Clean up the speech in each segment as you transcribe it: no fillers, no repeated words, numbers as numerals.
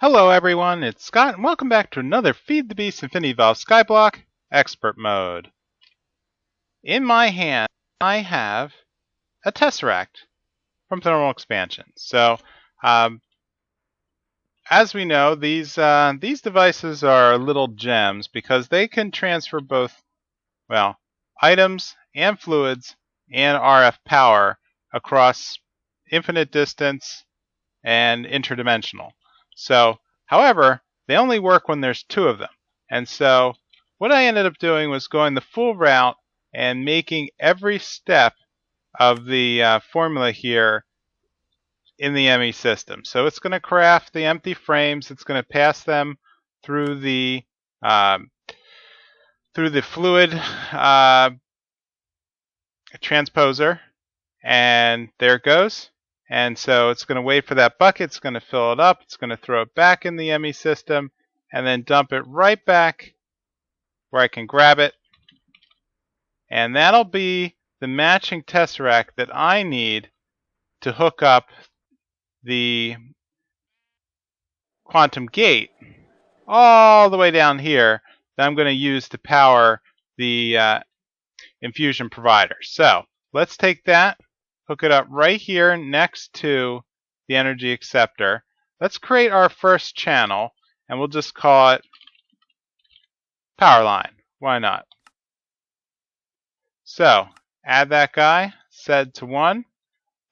Hello everyone, it's Scott, and welcome back to another Feed the Beast Infinity Valve Skyblock Expert Mode. In my hand, I have a Tesseract from Thermal Expansion. So, as we know, these devices are little gems because they can transfer both, well, items and fluids and RF power across infinite distance and interdimensional. So, however, they only work when there's two of them. And so what I ended up doing was going the full route and making every step of the formula here in the ME system. So it's going to craft the empty frames. It's going to pass them through the fluid transposer, and there it goes. And so it's going to wait for that bucket, it's going to fill it up, it's going to throw it back in the ME system, and then dump it right back where I can grab it. And that'll be the matching Tesseract that I need to hook up the quantum gate all the way down here that I'm going to use to power the Infusion Provider. So let's take that, hook it up right here next to the energy acceptor. Let's create our first channel, and we'll just call it power line. Why not? So add that guy, set to 1.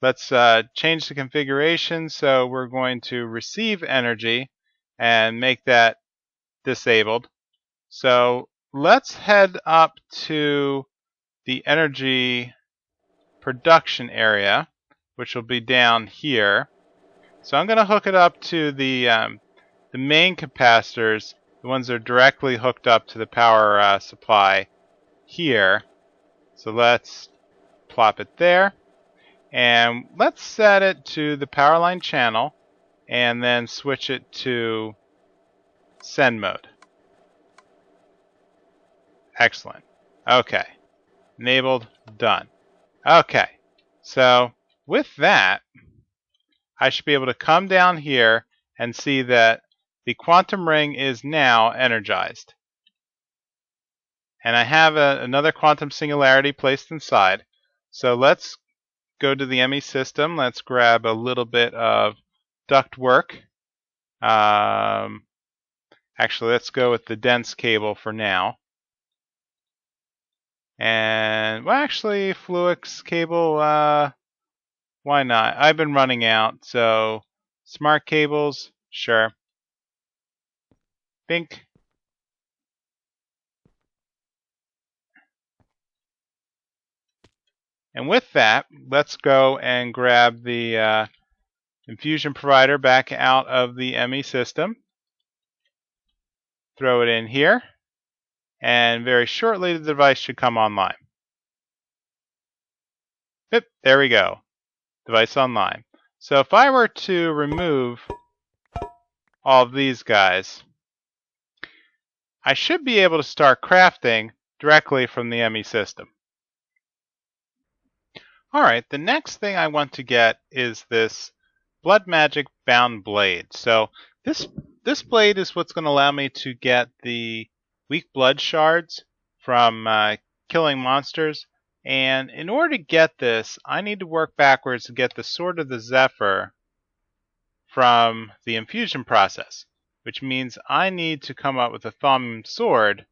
Let's change the configuration, so we're going to receive energy and make that disabled. So let's head up to the energy production area, which will be down here. So I'm going to hook it up to the main capacitors, the ones that are directly hooked up to the power supply here. So let's plop it there, and let's set it to the power line channel, and then switch it to send mode. Excellent. Okay, enabled, done. Okay, so with that, I should be able to come down here and see that the quantum ring is now energized. And I have another quantum singularity placed inside. So let's go to the ME system. Let's grab a little bit of duct work. Actually, let's go with the dense cable for now. And, well, actually, Fluix cable, why not? I've been running out, so smart cables, sure. Bink. And with that, let's go and grab the Infusion Provider back out of the ME system. Throw it in here. And very shortly, the device should come online. Yep, there we go. Device online. So if I were to remove all of these guys, I should be able to start crafting directly from the ME system. Alright, the next thing I want to get is this Blood Magic Bound Blade. So this blade is what's going to allow me to get the Weak Blood Shards from killing monsters. And in order to get this, I need to work backwards to get the Sword of the Zephyr from the infusion process, which means I need to come up with a thaumium sword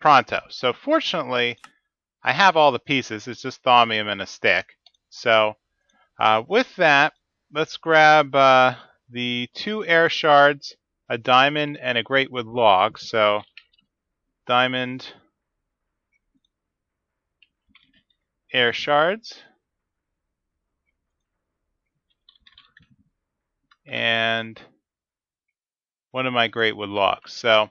pronto. So fortunately, I have all the pieces. It's just thaumium and a stick. So with that, let's grab the 2 air shards, a diamond, and a greatwood log. So diamond, air shards, and one of my greatwood logs. So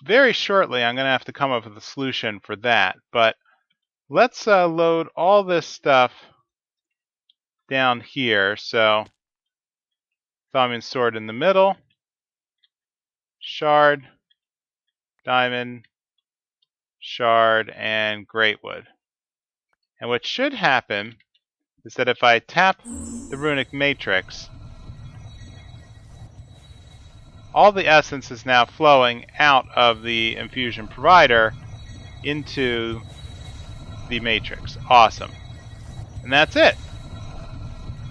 very shortly I'm going to have to come up with a solution for that, but let's load all this stuff down here. So thaumium sword in the middle, shard, diamond, shard, and greatwood. And what should happen is that if I tap the Runic Matrix, all the essence is now flowing out of the Infusion Provider into the Matrix. Awesome. And that's it.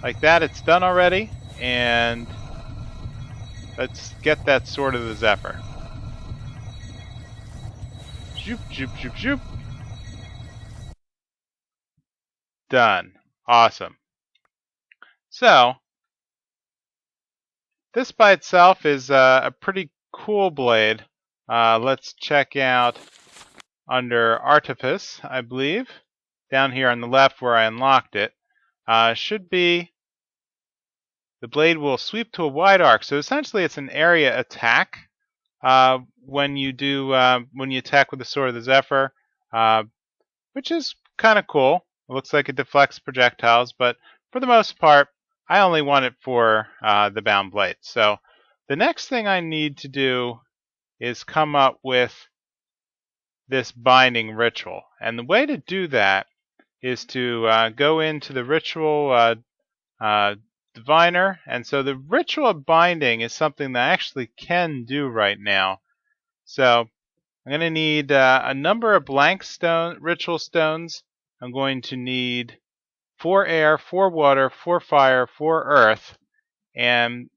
Like that, it's done already. And let's get that Sword of the Zephyr. Zoop, zoop, zoop, zoop. Done. Awesome. So, this by itself is a pretty cool blade. Let's check out under Artifice, I believe. Down here on the left where I unlocked it. Should be the blade will sweep to a wide arc. So essentially it's an area attack when you attack with the Sword of the Zephyr, which is kind of cool. It looks like it deflects projectiles, but for the most part, I only want it for the bound blade. So the next thing I need to do is come up with this binding ritual. And the way to do that is to go into the ritual diviner. And so the ritual binding is something that I actually can do right now. So I'm going to need a number of blank ritual stones. I'm going to need 4 air, 4 water, 4 fire, 4 earth, and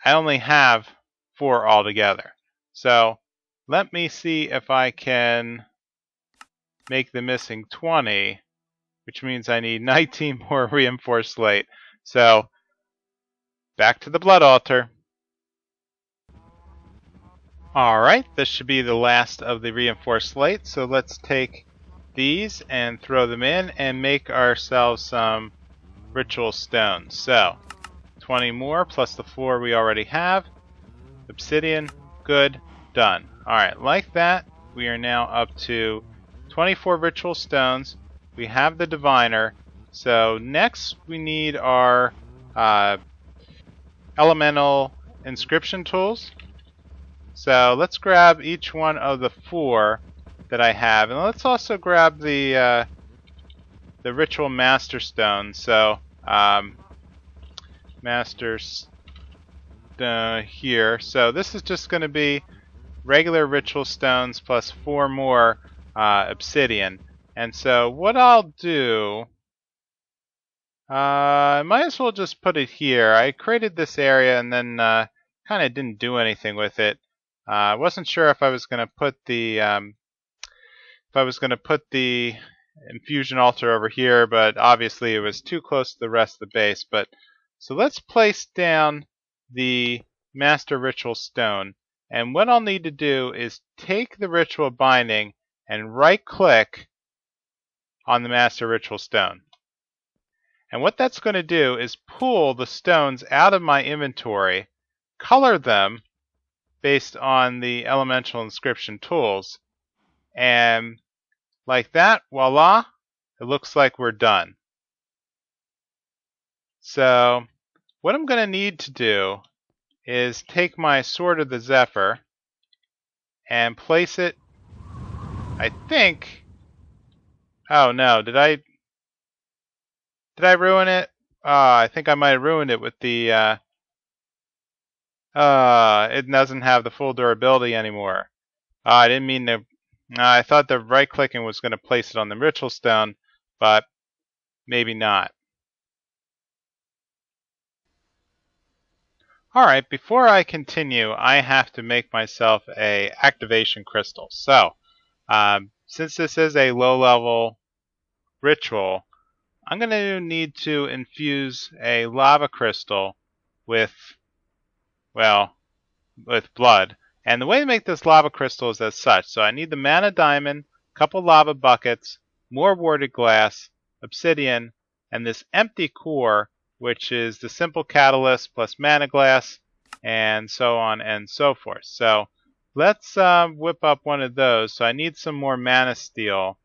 I only have 4 altogether. So let me see if I can make the missing 20, which means I need 19 more reinforced slate. So back to the blood altar. Alright, this should be the last of the reinforced slate, so let's take these and throw them in and make ourselves some ritual stones. So 20 more plus the 4 we already have. Obsidian, good, done. Alright, like that, we are now up to 24 ritual stones. We have the diviner. So next we need our elemental inscription tools. So let's grab each one of the 4 that I have, and let's also grab the ritual master stone. So master here. So this is just going to be regular ritual stones plus 4 more obsidian. And so what I'll do, I might as well just put it here. I created this area and then kind of didn't do anything with it. I wasn't sure if I was going to put the infusion altar over here, but obviously it was too close to the rest of the base. But so let's place down the master ritual stone, and what I'll need to do is take the ritual binding and right-click on the master ritual stone. And what that's going to do is pull the stones out of my inventory, color them based on the elemental inscription tools, and like that, voila, it looks like we're done. So what I'm going to need to do is take my Sword of the Zephyr and place it, I think, oh no, did I ruin it? I think I might have ruined it with the it doesn't have the full durability anymore. I didn't mean to. I thought the right clicking was going to place it on the ritual stone, but maybe not. Alright, before I continue, I have to make myself a activation crystal. So, since this is a low-level ritual, I'm going to need to infuse a lava crystal with blood. And the way to make this lava crystal is as such. So I need the mana diamond, a couple lava buckets, more warded glass, obsidian, and this empty core, which is the simple catalyst plus mana glass, and so on and so forth. So let's whip up one of those. So I need some more mana steel.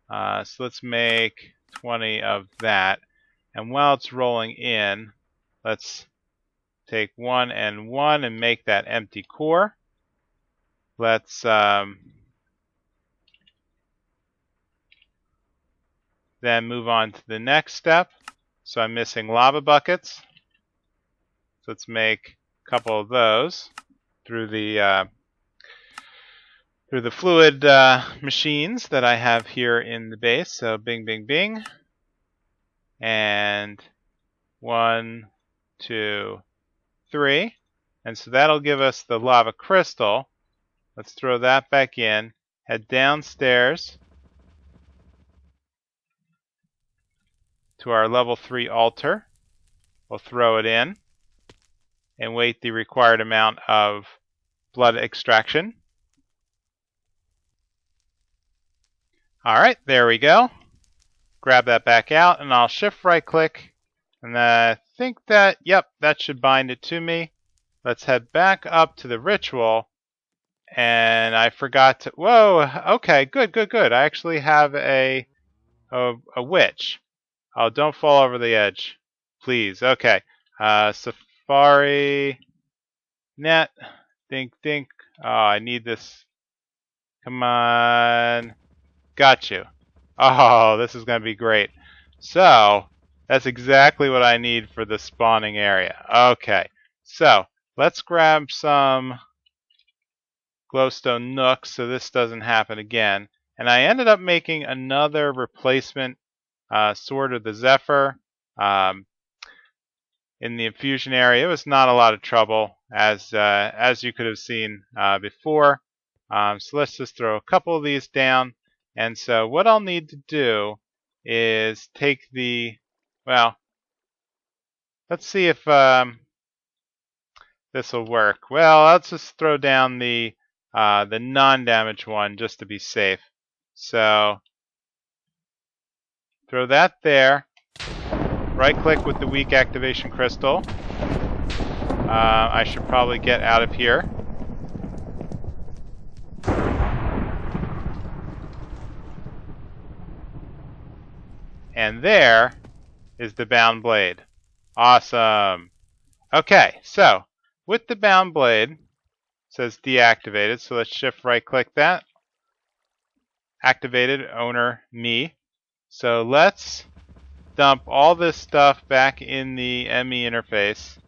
So let's make 20 of that. And while it's rolling in, let's take 1 and 1 and make that empty core. Let's then move on to the next step. So I'm missing lava buckets. So let's make a couple of those through the fluid machines that I have here in the base. So bing, bing, bing. And 1, 2, 3. And so that'll give us the lava crystal. Let's throw that back in. Head downstairs to our level 3 altar. We'll throw it in and wait the required amount of blood extraction. Alright, there we go. Grab that back out, and I'll shift right click, and I think that, yep, that should bind it to me. Let's head back up to the ritual, and I forgot to, whoa, okay, good, good, good. I actually have a witch. Oh, don't fall over the edge, please. Okay, Safari, net, think, think. Oh, I need this. Come on. Got you. Oh, this is going to be great. So, that's exactly what I need for the spawning area. Okay, so let's grab some glowstone nooks so this doesn't happen again. And I ended up making another replacement Sword of the Zephyr in the infusion area. It was not a lot of trouble, as you could have seen before. So let's just throw a couple of these down. And so what I'll need to do is take the, well, let's see if this will work. Well, let's just throw down the non-damage one just to be safe. So throw that there. Right-click with the weak activation crystal. I should probably get out of here. And there is the bound blade. Awesome. Okay, so with the bound blade, it says deactivated. So let's shift right click that. Activated, owner, me. So let's dump all this stuff back in the ME interface.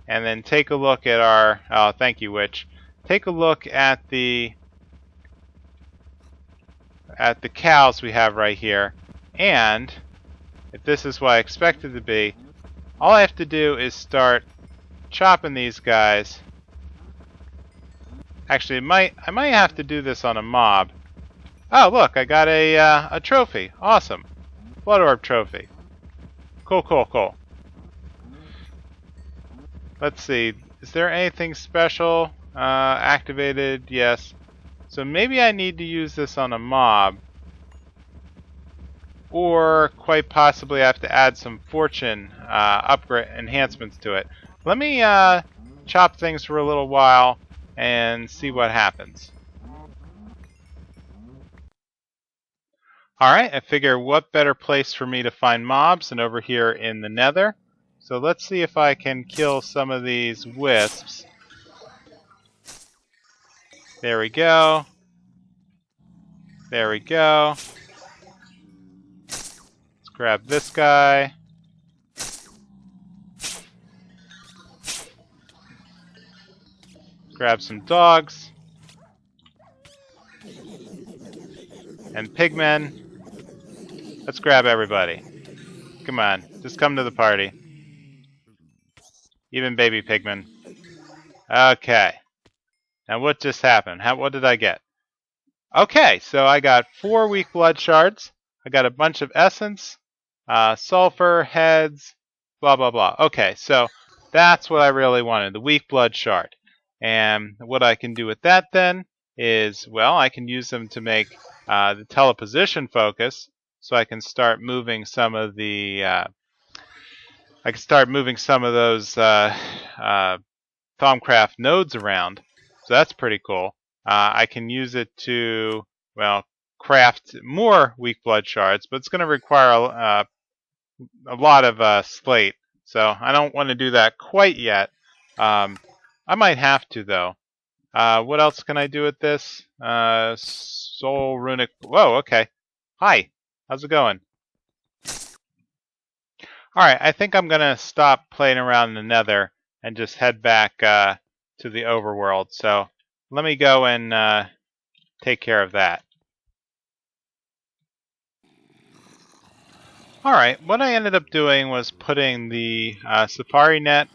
And then take a look at our, oh, thank you, Witch. Take a look at the cows we have right here. And if this is what I expect it to be, all I have to do is start chopping these guys. Actually, I might have to do this on a mob. Oh, look, I got a trophy. Awesome. Blood orb trophy. Cool, cool, cool. Let's see. Is there anything special? Activated, yes. So maybe I need to use this on a mob. Or quite possibly I have to add some fortune upgrade enhancements to it. Let me chop things for a little while and see what happens. Alright, I figure what better place for me to find mobs than over here in the nether. So let's see if I can kill some of these wisps. There we go. There we go. Let's grab this guy. Grab some dogs. And pigmen. Let's grab everybody. Come on, just come to the party. Even baby pigmen. Okay. Now what just happened? What did I get? Okay, so I got 4 weak blood shards. I got a bunch of essence, sulfur, heads, blah, blah, blah. Okay, so that's what I really wanted, the weak blood shard. And what I can do with that then is, well, I can use them to make the teleposition focus, so I can start moving some of the, those Thaumcraft nodes around. So that's pretty cool. I can use it to, well, craft more weak blood shards, but it's going to require a lot of slate. So I don't want to do that quite yet. I might have to, though. What else can I do with this? Soul Runic. Whoa, okay. Hi. How's it going? Alright, I think I'm going to stop playing around in the nether and just head back to the overworld. So let me go and take care of that. Alright, what I ended up doing was putting the safari net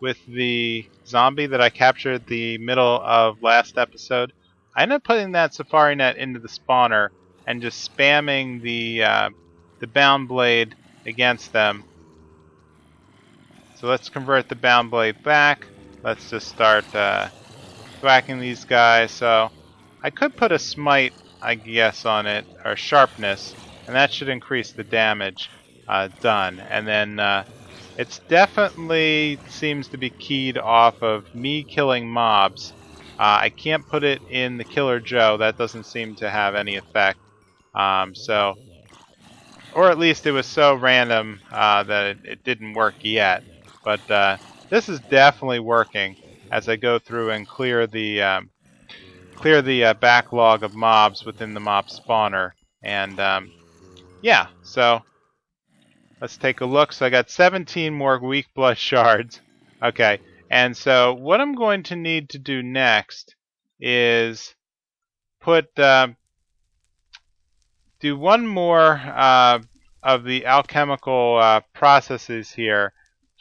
with the zombie that I captured at the middle of last episode. I ended up putting that safari net into the spawner and just spamming the bound blade against them. So let's convert the bound blade back. Let's just start whacking these guys. So I could put a smite, I guess, on it, or sharpness, and that should increase the damage done. And then it's definitely seems to be keyed off of me killing mobs. I can't put it in the Killer Joe. That doesn't seem to have any effect. Or at least it was so random that it didn't work yet. But this is definitely working as I go through and clear the backlog of mobs within the mob spawner. And yeah, so let's take a look. So I got 17 more Weak Blood Shards. Okay, and so what I'm going to need to do next is do one more of the alchemical processes here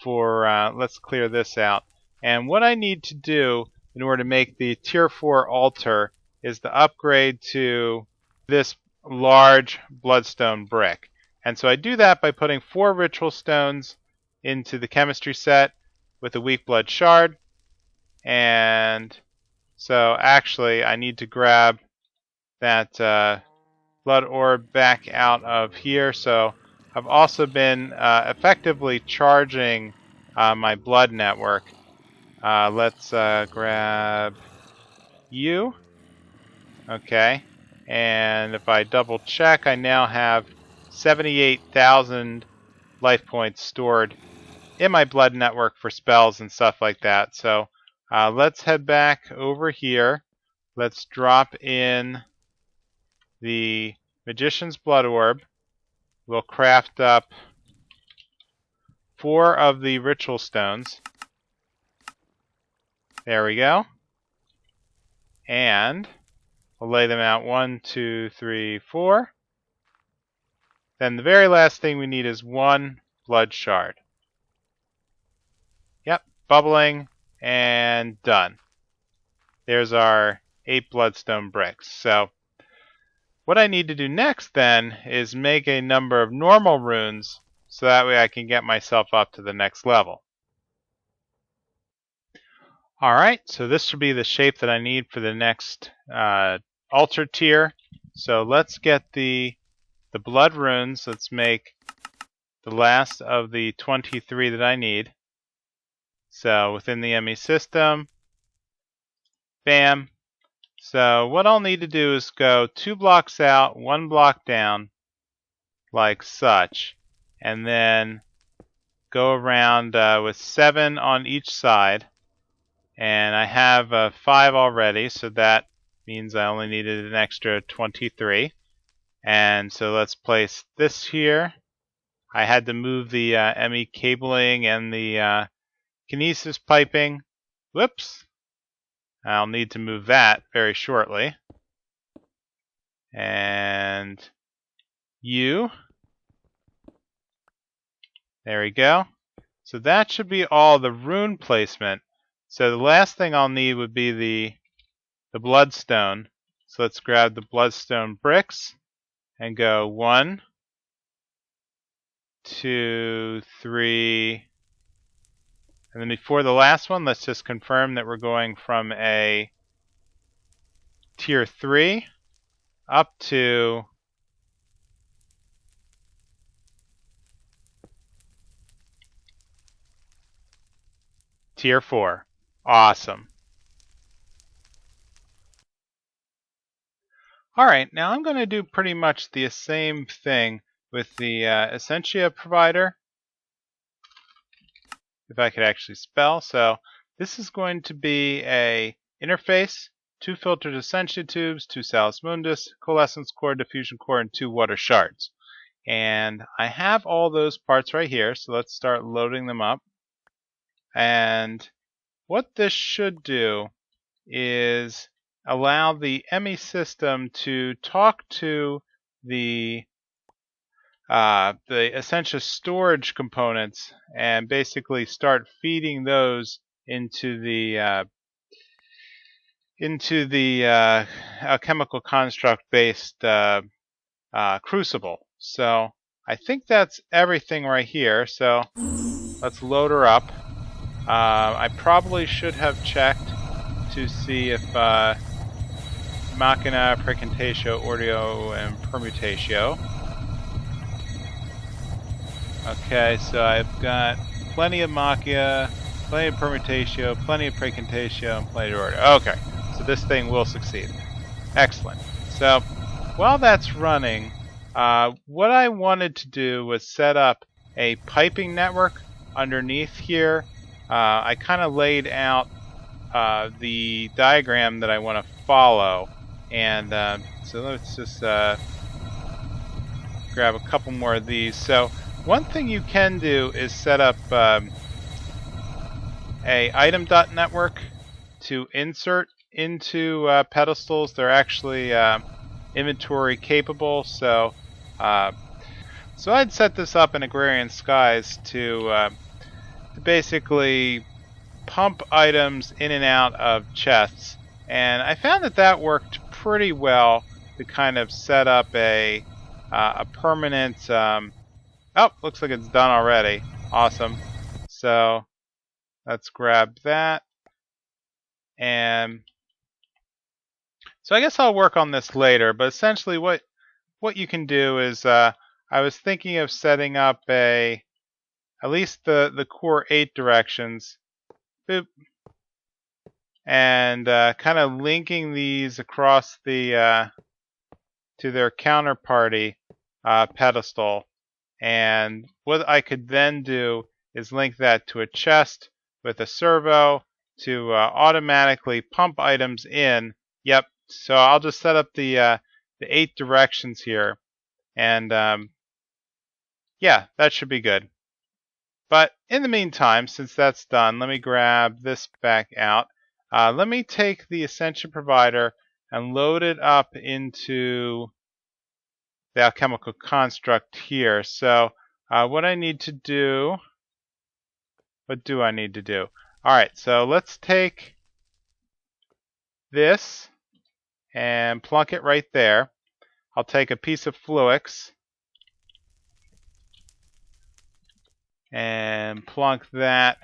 for, let's clear this out. And what I need to do in order to make the tier 4 altar is to upgrade to this large bloodstone brick. And so I do that by putting 4 ritual stones into the chemistry set with a weak blood shard. And so actually I need to grab that blood orb back out of here. So I've also been effectively charging my blood network. Let's grab you. Okay. And if I double check, I now have 78,000 life points stored in my blood network for spells and stuff like that. So let's head back over here. Let's drop in the Magician's Blood Orb. We'll craft up 4 of the Ritual Stones. There we go. And we'll lay them out 1, 2, 3, 4. Then the very last thing we need is 1 blood shard. Yep, bubbling and done. There's our 8 bloodstone bricks. So what I need to do next then is make a number of normal runes so that way I can get myself up to the next level. Alright, so this should be the shape that I need for the next altar tier. So let's get the blood runes. Let's make the last of the 23 that I need. So within the ME system, bam. So what I'll need to do is go 2 blocks out, 1 block down, like such, and then go around with 7 on each side. And I have 5 already, so that means I only needed an extra 23. And so let's place this here. I had to move the ME cabling and the kinesis piping. Whoops. I'll need to move that very shortly. And you. There we go. So that should be all the rune placement. So the last thing I'll need would be the bloodstone. So let's grab the bloodstone bricks and go 1, 2, 3. And then before the last one, let's just confirm that we're going from a tier 3 up to tier 4. Awesome. Alright, now I'm going to do pretty much the same thing with the Essentia Provider. If I could actually spell. So this is going to be a interface, 2 filtered essentia tubes, 2 Salus Mundus, coalescence core, diffusion core, and 2 water shards. And I have all those parts right here, so let's start loading them up. And what this should do is allow the ME system to talk to the essentia storage components and basically start feeding those into the chemical construct based Crucible. So I think that's everything right here. So let's load her up. I probably should have checked to see if Machina, Precantatio, Ordio, and Permutatio. Okay, so I've got plenty of Machia, plenty of Permutatio, plenty of Precantatio, and plenty of Ordio. Okay, so this thing will succeed. Excellent. So while that's running, what I wanted to do was set up a piping network underneath here. I kind of laid out the diagram that I want to follow, and so let's just grab a couple more of these. So one thing you can do is set up a item.network to insert into pedestals. They're actually inventory capable, so I'd set this up in Agrarian Skies to basically pump items in and out of chests, and I found that worked pretty well to kind of set up a permanent. Oh, looks like it's done already. Awesome. So let's grab that, and so I guess I'll work on this later. But essentially, what you can do is I was thinking of setting up at least the core 8 directions. Boop. And kind of linking these across the to their counterparty pedestal. And what I could then do is link that to a chest with a servo to automatically pump items in. Yep. So I'll just set up the 8 directions here, and yeah, that should be good. But in the meantime, since that's done, let me grab this back out. Let me take the Infusion Provider and load it up into the alchemical construct here. So what I need to do, what do I need to do? Alright, so let's take this and plunk it right there. I'll take a piece of Fluix and plunk that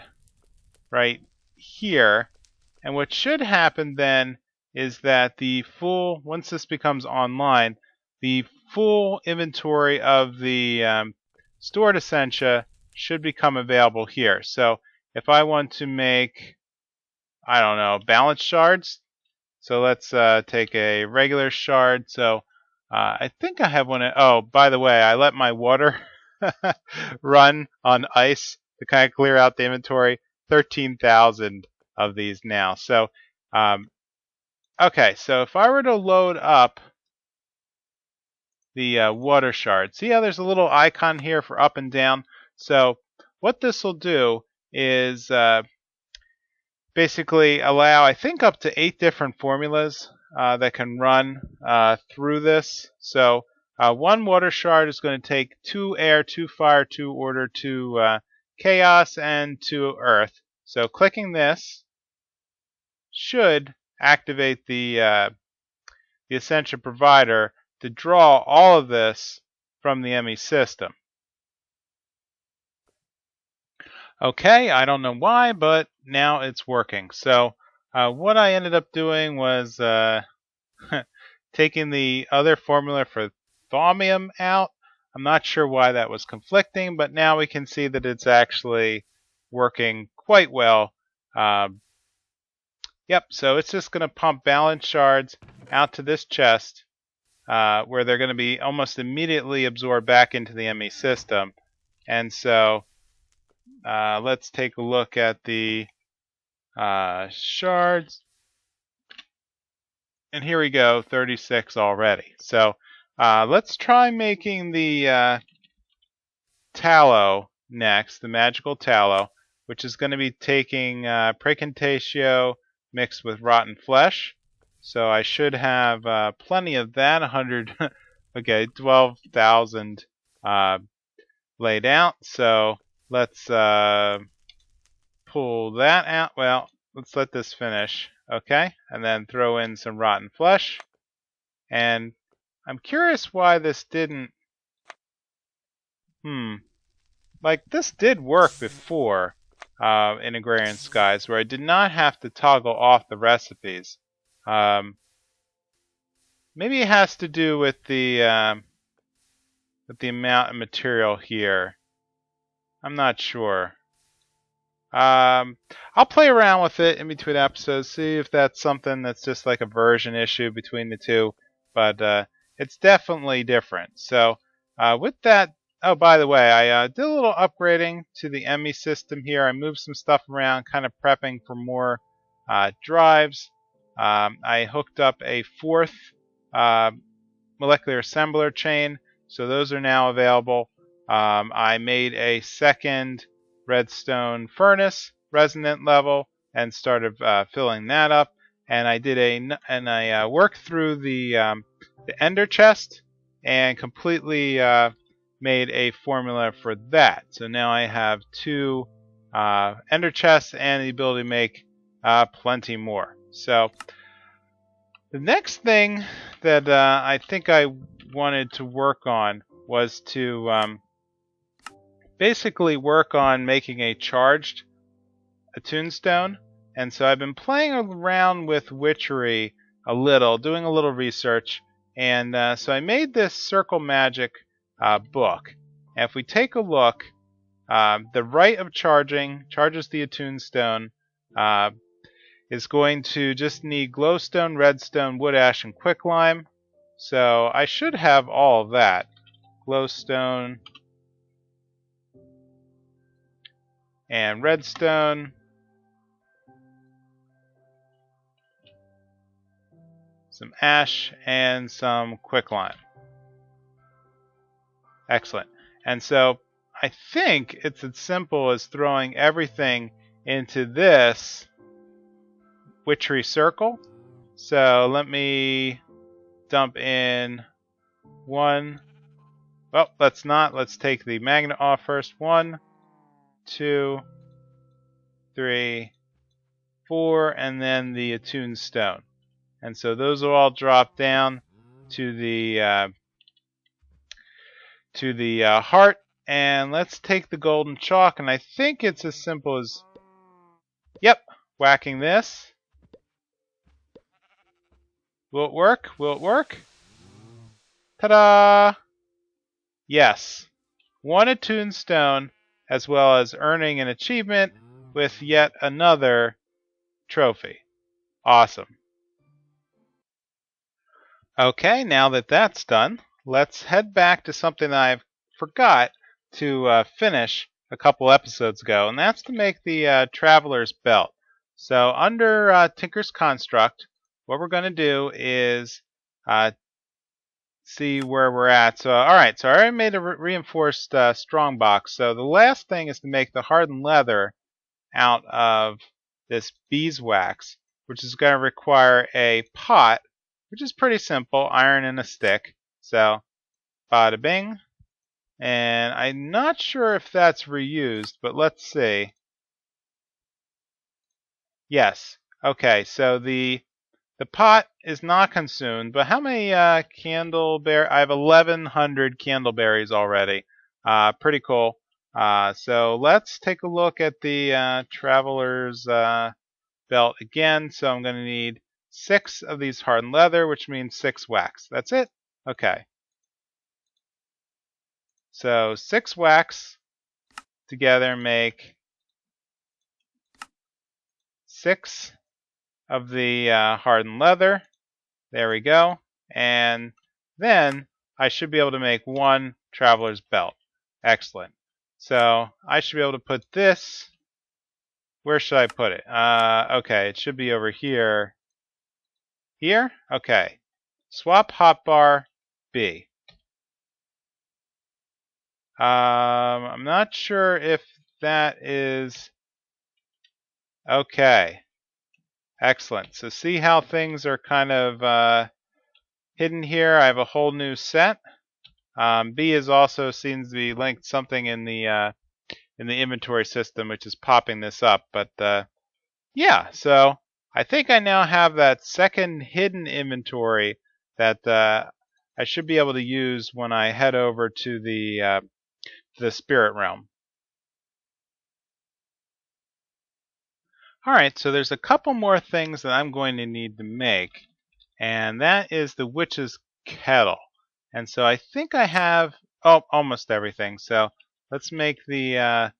right here. And what should happen then is that once this becomes online, the full inventory of the stored essentia should become available here. So if I want to make, I don't know, balance shards, so let's take a regular shard. So I think I have one. Oh, by the way, I let my water run on ice to kind of clear out the inventory. 13,000 of these now. So, okay, so if I were to load up the water shard, see how there's a little icon here for up and down? So what this will do is basically allow, I think, up to 8 different formulas that can run through this. So one water shard is going to take 2 air, 2 fire, 2 order, 2 chaos, and 2 earth. So clicking this should activate the Infusion Provider to draw all of this from the ME system. Okay, I don't know why, but now it's working. So what I ended up doing was taking the other formula for thaumium out. I'm not sure why that was conflicting, but now we can see that it's actually working quite well. Yep, so it's just going to pump balance shards out to this chest where they're going to be almost immediately absorbed back into the ME system. And so let's take a look at the shards. And here we go, 36 already. So let's try making the tallow next, the magical tallow. which is going to be taking Precantatio mixed with rotten flesh. So I should have plenty of that. 100, okay, 12,000 laid out. So let's pull that out. Well, let's let this finish. Okay, and then throw in some rotten flesh. And I'm curious why this didn't. Like this did work before in Agrarian Skies, where I did not have to toggle off the recipes. Maybe it has to do with the amount of material here. I'm not sure. I'll play around with it in between episodes, see if that's something that's just like a version issue between the two. But it's definitely different. So with that, oh, by the way, I did a little upgrading to the ME system here. I moved some stuff around, kind of prepping for more drives. I hooked up a fourth molecular assembler chain, so those are now available. I made a second redstone furnace resonant level and started filling that up. And I worked through the ender chest and completely made a formula for that. So now I have 2 ender chests and the ability to make plenty more. So the next thing that I think I wanted to work on was to basically work on making a charged attuned stone. And so I've been playing around with Witchery a little, doing a little research, and so I made this circle magic book. And if we take a look, the rite of charging charges the attuned stone is going to just need glowstone, redstone, wood ash, and quicklime. So I should have all of that. Glowstone and redstone. Some ash and some quicklime. Excellent. And so I think it's as simple as throwing everything into this Witchery circle. So let me dump in 1. Well, let's not. Let's take the magnet off first. 1, 2, 3, 4, and then the attuned stone. And so those will all drop down to the heart. And let's take the golden chalk, and I think it's as simple as, yep, whacking this. Will it work? Will it work? Ta-da! Yes. 1 attuned stone, as well as earning an achievement with yet another trophy. Awesome. Okay, now that that's done, let's head back to something that I forgot to finish a couple episodes ago, and that's to make the Traveler's Belt. So under Tinker's Construct, what we're going to do is see where we're at. So, alright, so I already made a reinforced strongbox. So the last thing is to make the hardened leather out of this beeswax, which is going to require a pot, which is pretty simple, iron and a stick. So, bada bing. And I'm not sure if that's reused, but let's see. Yes. Okay, so the pot is not consumed, but how many candleberry? I have 1,100 candleberries already. Pretty cool. So let's take a look at the Traveler's Belt again. So I'm going to need 6 of these hardened leather, which means 6 wax. That's it? Okay. So 6 wax together make 6 of the hardened leather. There we go. And then I should be able to make 1 Traveler's Belt. Excellent. So I should be able to put this. Where should I put it? Okay, it should be over here. Here? Okay. Swap hotbar B. I'm not sure if that is Okay. Excellent. So see how things are kind of hidden here? I have a whole new set. B is also seems to be linked something in the inventory system, which is popping this up. But yeah, so I think I now have that second hidden inventory that I should be able to use when I head over to the spirit realm. All right, so there's a couple more things that I'm going to need to make, and that is the witch's kettle. And so I think I have almost everything. So let's make the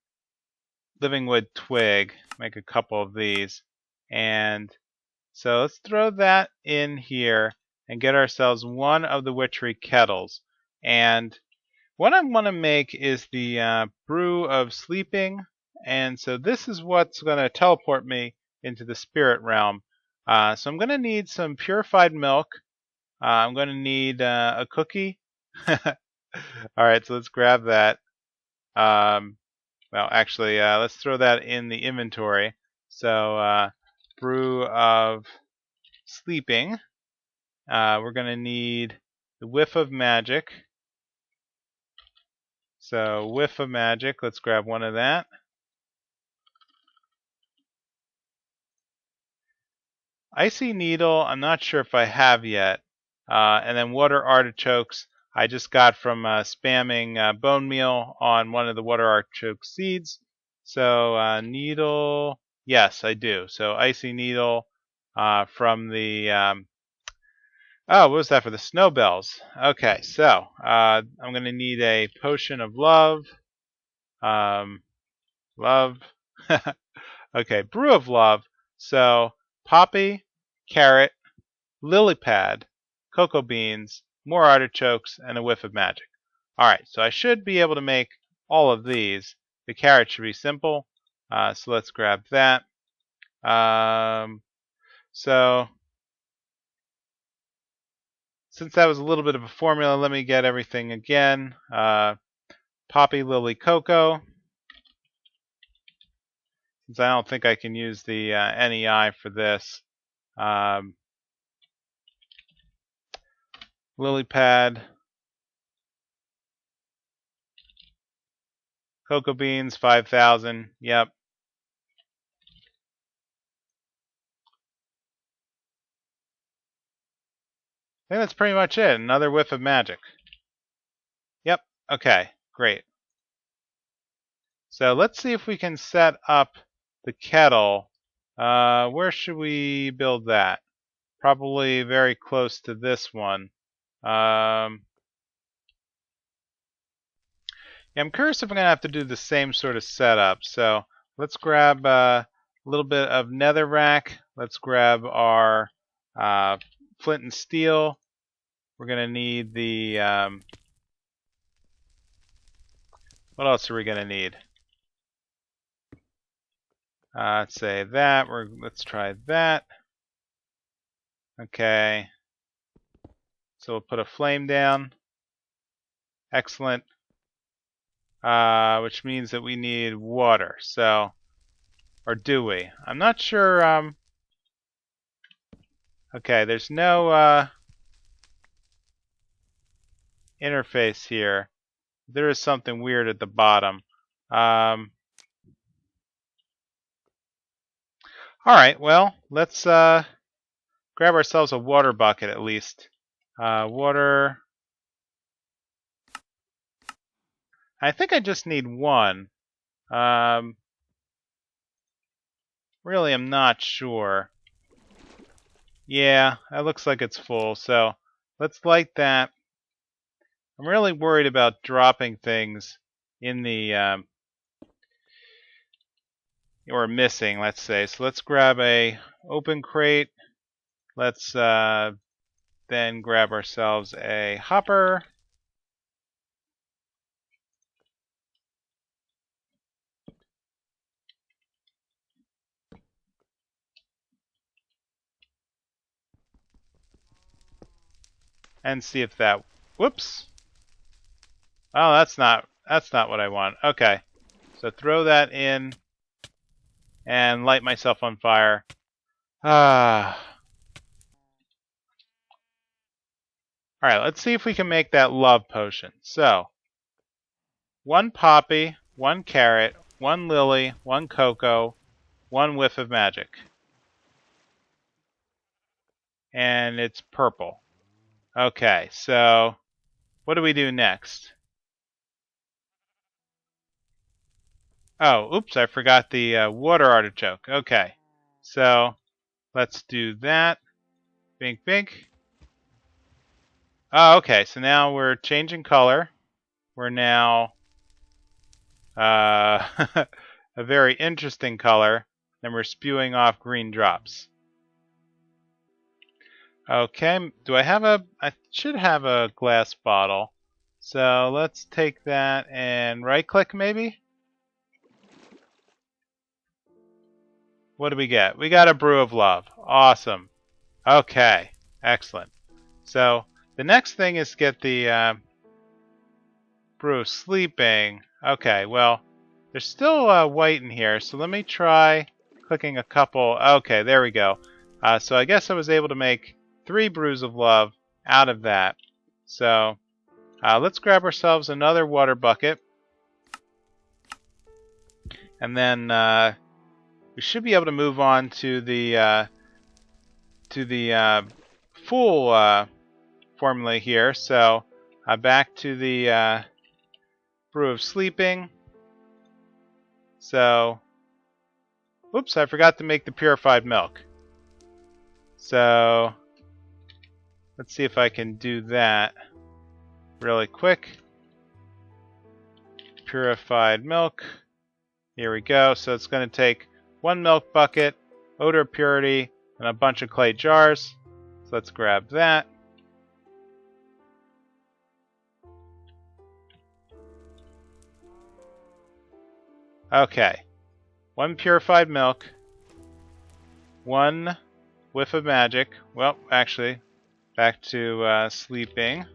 living wood twig, make a couple of these, and so let's throw that in here and get ourselves one of the witchery kettles. And what I want to make is the brew of sleeping, and so this is what's going to teleport me into the spirit realm. So I'm going to need some purified milk. I'm going to need a cookie. All right, so let's grab that. Well, actually, let's throw that in the inventory. So brew of sleeping. We're going to need the whiff of magic. So whiff of magic, let's grab one of that. Icy needle, I'm not sure if I have yet. And then water artichokes, I just got from spamming bone meal on one of the water artichoke seeds. So needle, yes, I do. So icy needle from the oh, what was that for the snowbells? Okay, so I'm going to need a potion of love. Love. Okay, brew of love. So poppy, carrot, lily pad, cocoa beans, more artichokes, and a whiff of magic. All right, so I should be able to make all of these. The carrot should be simple. So let's grab that. So since that was a little bit of a formula, let me get everything again. Poppy, lily, cocoa. Since I don't think I can use the NEI for this. Lily pad. Cocoa beans, 5,000. Yep. I think that's pretty much it. Another whiff of magic. Yep. Okay. Great. So let's see if we can set up the kettle. Where should we build that? Probably very close to this one. Yeah, I'm curious if I'm going to have to do the same sort of setup. So let's grab a little bit of netherrack. Let's grab our flint and steel. We're going to need the... what else are we going to need? Let's say that. Let's try that. Okay. So we'll put a flame down. Excellent. Which means that we need water. So, or do we? I'm not sure. Okay, there's no interface here. There is something weird at the bottom. All right, well, let's grab ourselves a water bucket at least. Water. I think I just need one. Really, I'm not sure. Yeah, that looks like it's full, so let's light that. I'm really worried about dropping things in the or missing, let's say. So let's grab a open crate. Let's then grab ourselves a hopper. And see if that, whoops. Oh, that's not what I want. Okay. So throw that in. and light myself on fire. Ah. Alright, let's see if we can make that love potion. So, 1 poppy, 1 carrot, 1 lily, 1 cocoa, 1 whiff of magic. And it's purple. Okay, so what do we do next? Oh, oops, I forgot the water artichoke. Okay, so let's do that. Bink, bink. Oh, okay, so now we're changing color. We're now a very interesting color. And we're spewing off green drops. Okay, do I have I should have a glass bottle. So let's take that and right click maybe? What do we get? We got a brew of love. Awesome. Okay, excellent. So the next thing is get the brew of sleeping. Okay, well, there's still white in here, so let me try clicking a couple. Okay, there we go. So I guess I was able to make 3 brews of love out of that. So let's grab ourselves another water bucket. And then we should be able to move on to the full formula here. So back to the brew of sleeping. So, oops, I forgot to make the purified milk. So, let's see if I can do that really quick. Purified milk. Here we go. So it's going to take 1 milk bucket, odor purity, and a bunch of clay jars. So let's grab that. Okay. 1 purified milk, 1 whiff of magic. Well, actually, back to sleeping.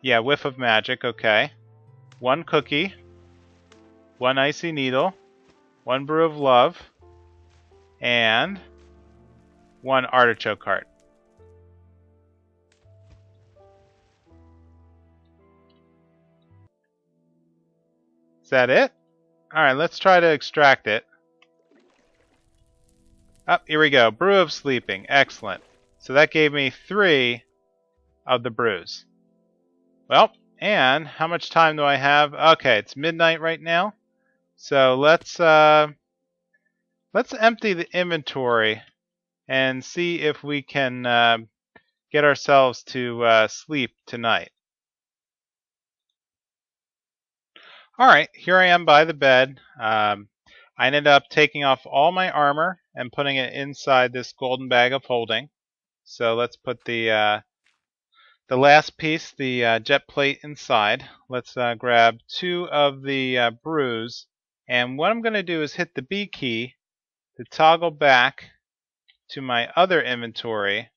Yeah, whiff of magic, okay. 1 cookie, 1 icy needle, 1 brew of love, and 1 artichoke heart. Is that it? Alright, let's try to extract it. Oh, here we go. Brew of sleeping. Excellent. So that gave me 3 of the brews. Well, and how much time do I have? Okay, it's midnight right now. So let's empty the inventory and see if we can get ourselves to sleep tonight. Alright, here I am by the bed. I ended up taking off all my armor and putting it inside this golden bag of holding. So let's put the last piece, the jet plate, inside. Let's grab 2 of the brews. And what I'm going to do is hit the B key to toggle back to my other inventory.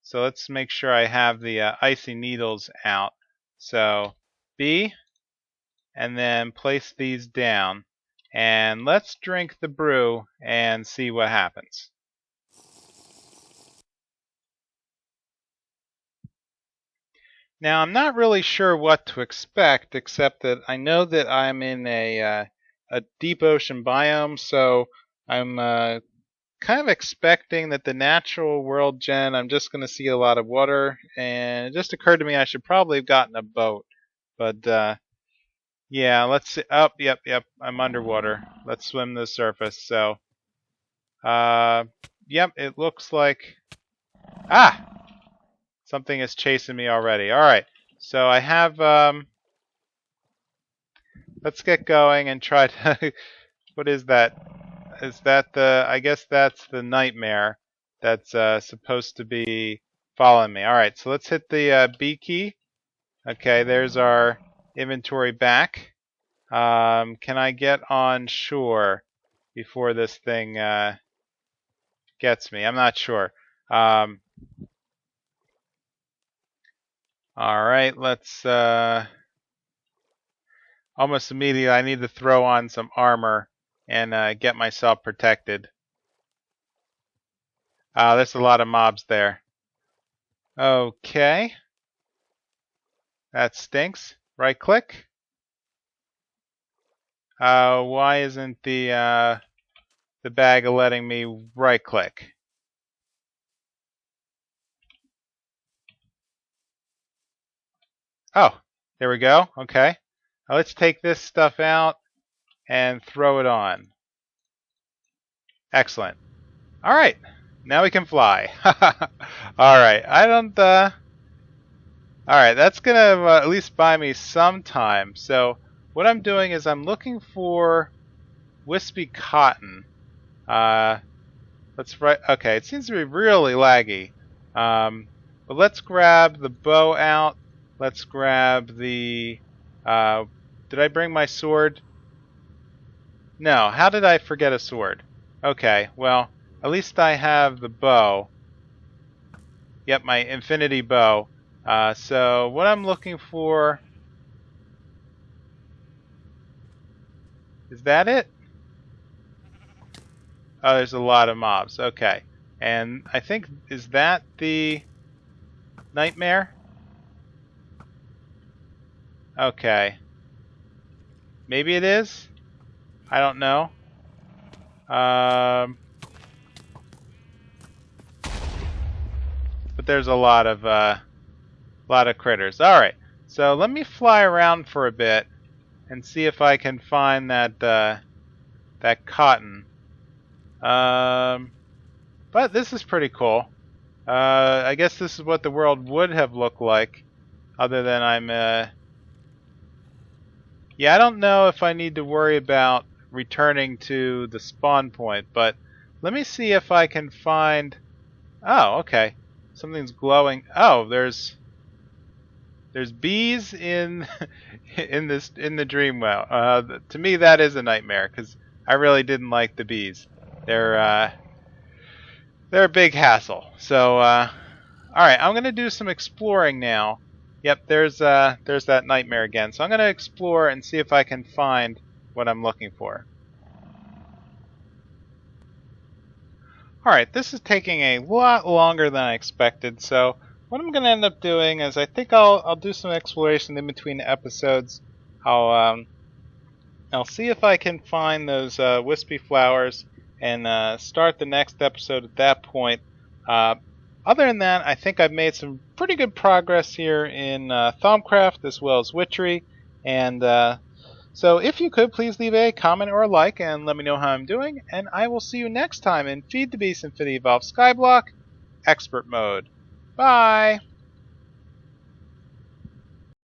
So let's make sure I have the icy needles out. So B, and then place these down. And let's drink the brew and see what happens. Now, I'm not really sure what to expect, except that I know that I'm in a deep ocean biome, so I'm kind of expecting that the natural world gen, I'm just going to see a lot of water, and it just occurred to me I should probably have gotten a boat. But, yeah, let's see. Oh, yep, I'm underwater. Let's swim the surface. So, yep, it looks like... Ah! Something is chasing me already. Alright, so I have... let's get going and try to... What is that? Is that the... I guess that's the nightmare that's supposed to be following me. Alright, so let's hit the B key. Okay, there's our inventory back. Can I get on shore before this thing gets me? I'm not sure. Alright, let's... almost immediately I need to throw on some armor and get myself protected. There's a lot of mobs there. Okay. That stinks. Right click. Why isn't the bag letting me right click? Oh, there we go. Okay. Now let's take this stuff out and throw it on. Excellent. All right. Now we can fly. All right. I don't. All right. That's gonna at least buy me some time. So what I'm doing is I'm looking for wispy cotton. Let's write. Okay. It seems to be really laggy. But let's grab the bow out. Let's grab the. Did I bring my sword? No. How did I forget a sword? Okay. Well. At least I have the bow. Yep, my infinity bow. So what I'm looking for... Is that it? Oh, there's a lot of mobs. Okay. And I think... Is that the... nightmare? Okay. Maybe it is? I don't know. But there's a lot of critters. All right, so let me fly around for a bit and see if I can find that that cotton. But this is pretty cool. I guess this is what the world would have looked like, other than I'm. Yeah, I don't know if I need to worry about returning to the spawn point, but let me see if I can find. Oh, okay. Something's glowing. Oh, there's bees in in the dream well. To me, that is a nightmare because I really didn't like the bees. They're a big hassle. So, all right, I'm gonna do some exploring now. Yep, there's that nightmare again. So I'm gonna explore and see if I can find what I'm looking for. Alright, this is taking a lot longer than I expected, so what I'm going to end up doing is I think I'll do some exploration in between episodes. I'll see if I can find those wispy flowers and start the next episode at that point. Other than that, I think I've made some pretty good progress here in Thaumcraft as well as Witchery, and so if you could, please leave a comment or a like and let me know how I'm doing, and I will see you next time in Feed the Beast Infinity Evolved Skyblock Expert Mode. Bye!